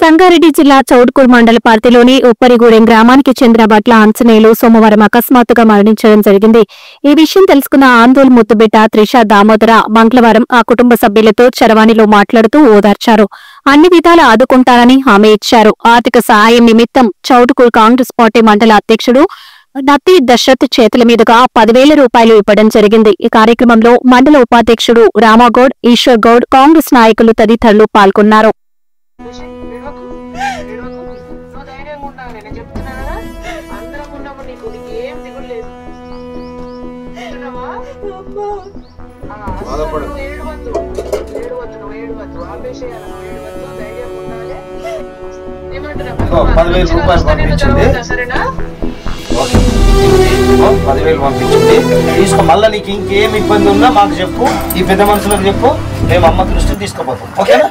సంగారెడ్డి జిల్లా చౌటుకూరు మండల పరిధిలోని ఉప్పరిగూడెం గ్రామానికి చెందిన బట్ల ఆంజనేయులు సోమవారం అకస్మాత్తుగా మరణించడం జరిగింది. ఈ విషయం తెలుసుకున్న ఆందోళన ముద్దుబిడ్డ త్రిష దామోదర మంగళవారం ఆ కుటుంబ సభ్యులతో చరవాణిలో మాట్లాడుతూ ఓదార్చారు. అన్ని విధాలా ఆదుకుంటారని హామీ ఇచ్చారు. ఆర్థిక సహాయం నిమిత్తం చౌటుకూరు కాంగ్రెస్ పార్టీ మండల అధ్యక్షుడు నత్తి దశరథ్ చేతుల మీదుగా 10,000 రూపాయలు ఇవ్వడం జరిగింది. ఈ కార్యక్రమంలో మండల ఉపాధ్యక్షుడు రామాగౌడ్, ఈశ్వర్ గౌడ్, కాంగ్రెస్ నాయకులు తదితరులు పాల్గొన్నారు. పంపించింది తీసుకో. మళ్ళీ నీకు ఇంకేం ఇబ్బంది ఉన్నా మాకు చెప్పు, ఈ పెద్ద మనుషులకు చెప్పు, మేము అమ్మ దృష్టికి తీసుకుపోతాం. ఓకేనా?